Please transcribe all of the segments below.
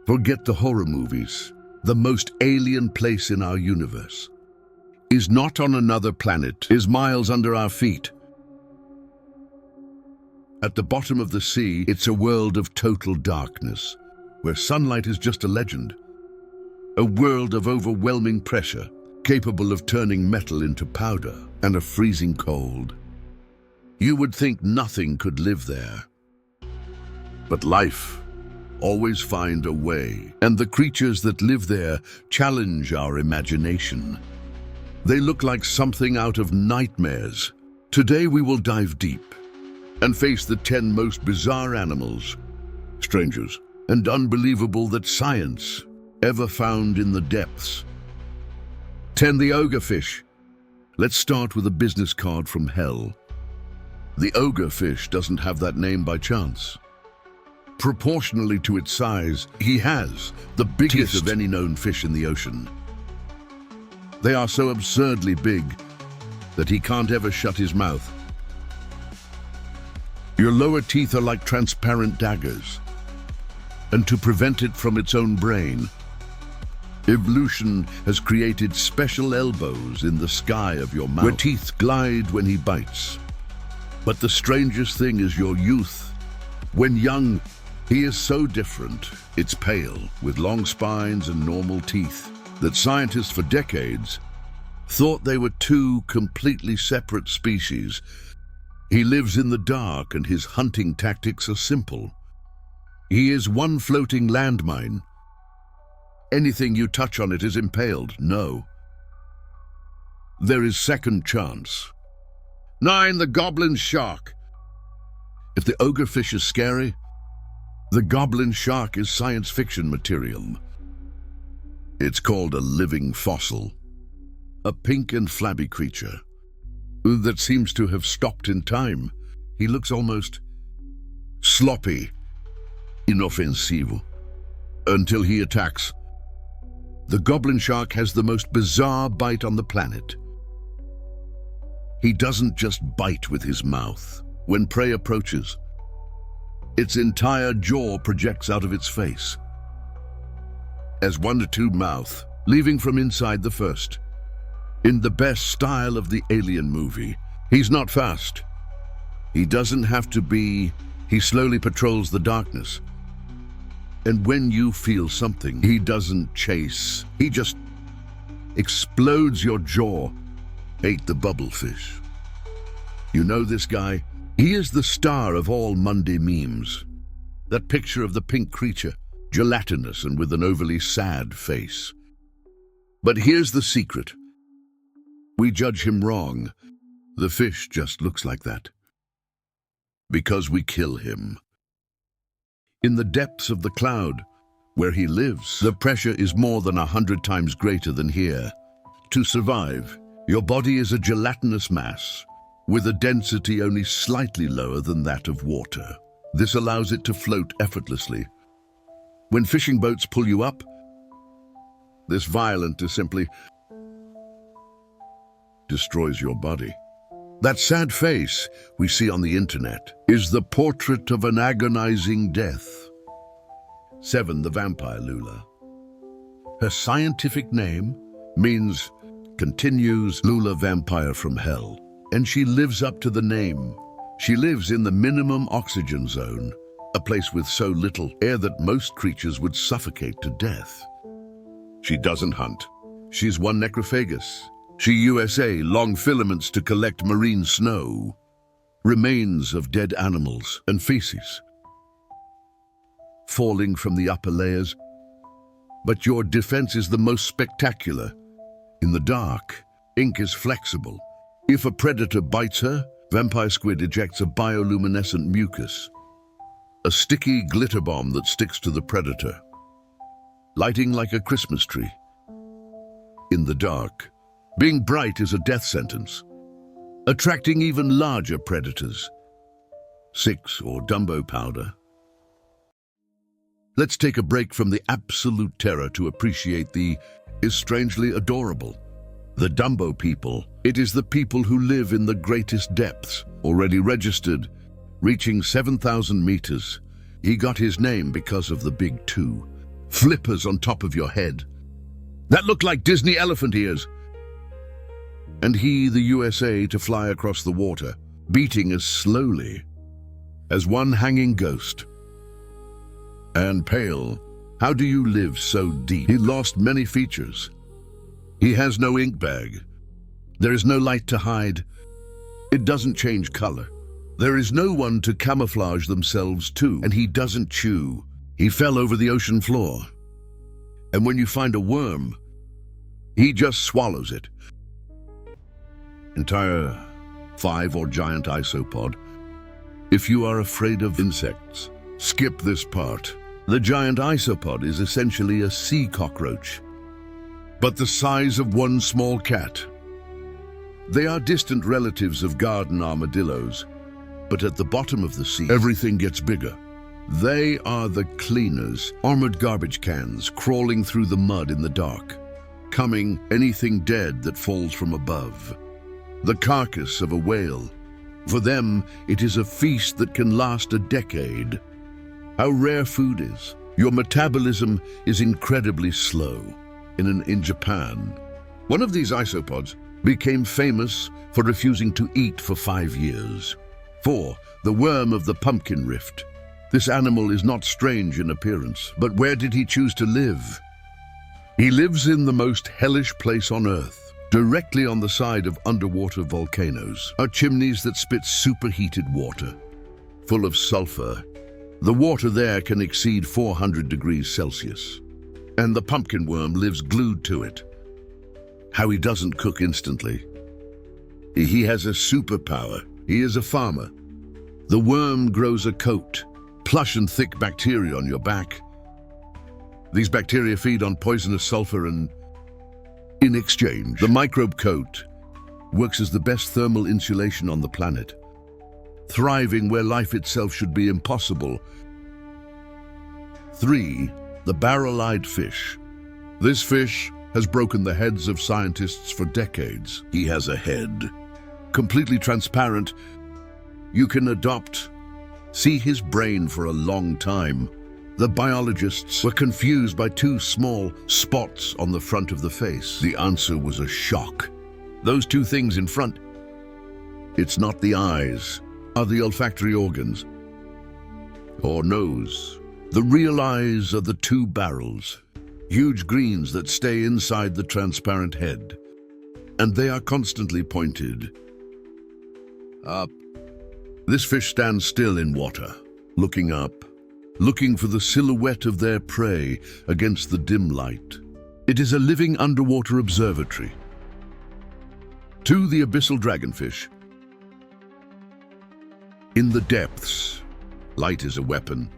Forget the horror movies. The most alien place in our universe is not on another planet, is miles under our feet. At the bottom of the sea, it's a world of total darkness, where sunlight is just a legend. A world of overwhelming pressure, capable of turning metal into powder and a freezing cold. You would think nothing could live there. But life always finds a way, and the creatures that live there challenge our imagination. They look like something out of nightmares. Today we will dive deep and face the 10 most bizarre animals, strangers, and unbelievable that science ever found in the depths. 10. The ogre fish. Let's start with a business card from hell. The ogre fish doesn't have that name by chance. Proportionally to its size, he has the biggest of any known fish in the ocean. They are so absurdly big that he can't ever shut his mouth. Your lower teeth are like transparent daggers, and to prevent it from its own brain, evolution has created special elbows in the sky of your mouth, where teeth glide when he bites. But the strangest thing is your youth. When young, he is so different. It's pale, with long spines and normal teeth, that scientists for decades thought they were two completely separate species. He lives in the dark and his hunting tactics are simple. He is one floating landmine. Anything you touch on it is impaled. No. There is second chance. 9. The goblin shark. If the ogre fish is scary, the goblin shark is science fiction material. It's called a living fossil, a pink and flabby creature that seems to have stopped in time. He looks almost sloppy, inoffensive, until he attacks. The goblin shark has the most bizarre bite on the planet. He doesn't just bite with his mouth. When prey approaches, its entire jaw projects out of its face as one to two mouth, leaving from inside the first. In the best style of the Alien movie, he's not fast. He doesn't have to be. He slowly patrols the darkness. And when you feel something, he doesn't chase. He just explodes your jaw. Hate the bubblefish. You know this guy? He is the star of all Monday memes. That picture of the pink creature, gelatinous and with an overly sad face. But here's the secret. We judge him wrong. The fish just looks like that. Because we kill him. In the depths of the cloud, where he lives, the pressure is more than 100 times greater than here. To survive, your body is a gelatinous mass, with a density only slightly lower than that of water. This allows it to float effortlessly. When fishing boats pull you up, this violent is simply destroys your body. That sad face we see on the internet is the portrait of an agonizing death. 7. The vampire Lula. Her scientific name means continues Lula, vampire from hell, and she lives up to the name. She lives in the minimum oxygen zone, a place with so little air that most creatures would suffocate to death. She doesn't hunt. She's one necrophagus. She USA long filaments to collect marine snow, remains of dead animals and feces falling from the upper layers. But your defense is the most spectacular. In the dark, ink is flexible. If a predator bites her, vampire squid ejects a bioluminescent mucus, a sticky glitter bomb that sticks to the predator, lighting like a Christmas tree. In the dark, being bright is a death sentence, attracting even larger predators. 6. Or Dumbo powder. Let's take a break from the absolute terror to appreciate the is strangely adorable. The Dumbo people. It is the people who live in the greatest depths, already registered, reaching 7,000 meters. He got his name because of the big 2. flippers on top of your head. That looked like Disney elephant ears. And he, the USA, to fly across the water, beating as slowly as one hanging ghost. And pale, how do you live so deep? He lost many features. He has no ink bag. There is no light to hide. It doesn't change color. There is no one to camouflage themselves to, and he doesn't chew. He fell over the ocean floor. And when you find a worm, he just swallows it. Entire 5 or giant isopod. If you are afraid of insects, skip this part. The giant isopod is essentially a sea cockroach, but the size of one small cat. They are distant relatives of garden armadillos, but at the bottom of the sea, everything gets bigger. They are the cleaners, armored garbage cans crawling through the mud in the dark, coming anything dead that falls from above. The carcass of a whale. For them, it is a feast that can last a decade. How rare food is. Your metabolism is incredibly slow. In Japan, one of these isopods became famous for refusing to eat for 5 years. 4. The worm of the pumpkin rift. This animal is not strange in appearance, but where did he choose to live? He lives in the most hellish place on Earth. Directly on the side of underwater volcanoes are chimneys that spit superheated water, full of sulfur. The water there can exceed 400 degrees Celsius, and the pumpkin worm lives glued to it. How he doesn't cook instantly. He has a superpower. He is a farmer. The worm grows a coat, plush and thick bacteria on your back. These bacteria feed on poisonous sulfur and in exchange, the microbe coat works as the best thermal insulation on the planet, thriving where life itself should be impossible. 3. The barrel-eyed fish. This fish has broken the heads of scientists for decades. He has a head, completely transparent. You can see his brain for a long time. The biologists were confused by 2 small spots on the front of the face. The answer was a shock. Those 2 things in front, it's not the eyes, are the olfactory organs, or nose. The real eyes are the 2 barrels, huge greens that stay inside the transparent head, and they are constantly pointed up. This fish stands still in water, looking up, looking for the silhouette of their prey against the dim light. It is a living underwater observatory. 2. The abyssal dragonfish. In the depths, light is a weapon,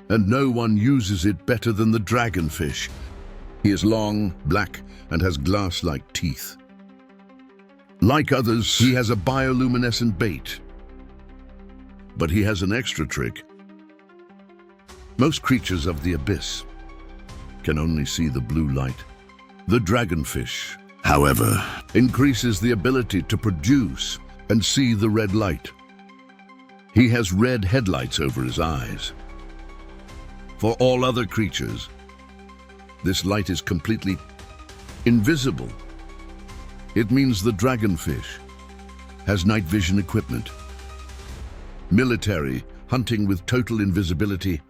and no one uses it better than the dragonfish. He is long, black, and has glass-like teeth. Like others, he has a bioluminescent bait, but he has an extra trick. Most creatures of the abyss can only see the blue light. The dragonfish, however, increases the ability to produce and see the red light. He has red headlights over his eyes. For all other creatures, this light is completely invisible. It means the dragonfish has night vision equipment, military, hunting with total invisibility.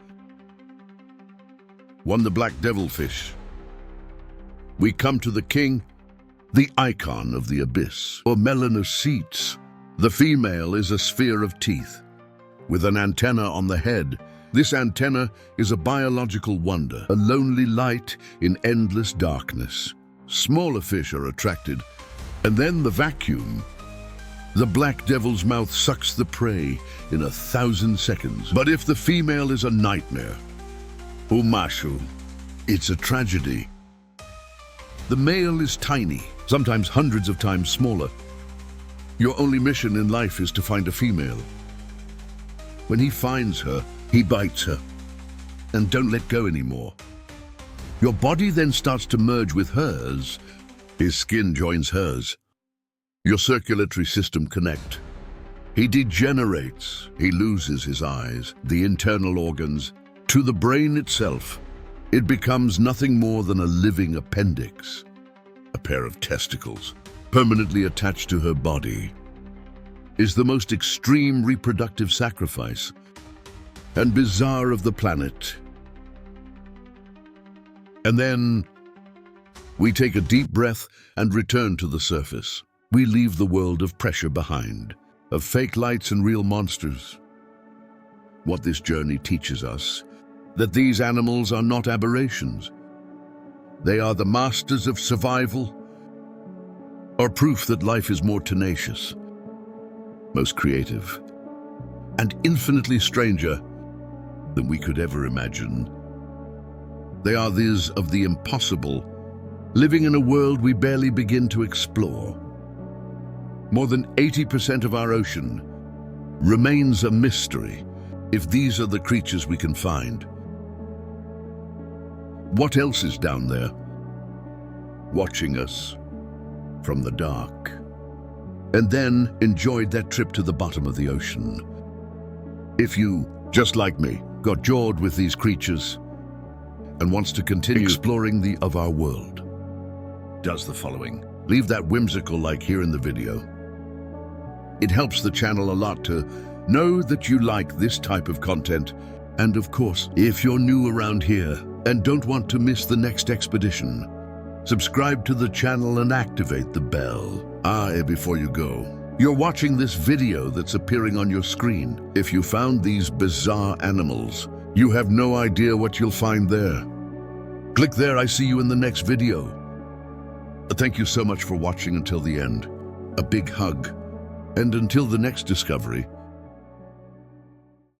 1. The black devilfish. We come to the king, the icon of the abyss, or melanocetes. The female is a sphere of teeth, with an antenna on the head. This antenna is a biological wonder, a lonely light in endless darkness. Smaller fish are attracted, and then the vacuum. The black devil's mouth sucks the prey in 1,000 seconds. But if the female is a nightmare, Umashu, it's a tragedy. The male is tiny, sometimes hundreds of times smaller. Your only mission in life is to find a female. When he finds her, he bites her, and don't let go anymore. Your body then starts to merge with hers. His skin joins hers. Your circulatory system connect. He degenerates. He loses his eyes, the internal organs, to the brain itself. it becomes nothing more than a living appendix, a pair of testicles permanently attached to her body, is the most extreme reproductive sacrifice and bizarre of the planet. And then we take a deep breath and return to the surface. We leave the world of pressure behind, of fake lights and real monsters. What this journey teaches us, that these animals are not aberrations. They are the masters of survival, or proof that life is more tenacious, most creative, and infinitely stranger than we could ever imagine. They are these of the impossible, living in a world we barely begin to explore. More than 80% of our ocean remains a mystery if these are the creatures we can find. What else is down there, watching us from the dark? And then enjoyed that trip to the bottom of the ocean. If you, just like me, got jawed with these creatures and wants to continue exploring the of our world, does the following. Leave that whimsical like here in the video. It helps the channel a lot to know that you like this type of content. And of course, if you're new around here and don't want to miss the next expedition, subscribe to the channel and activate the bell. Before you go, you're watching this video that's appearing on your screen. If you found these bizarre animals, you have no idea what you'll find there. Click there. I see you in the next video. Thank you so much for watching until the end. A big hug. And until the next discovery,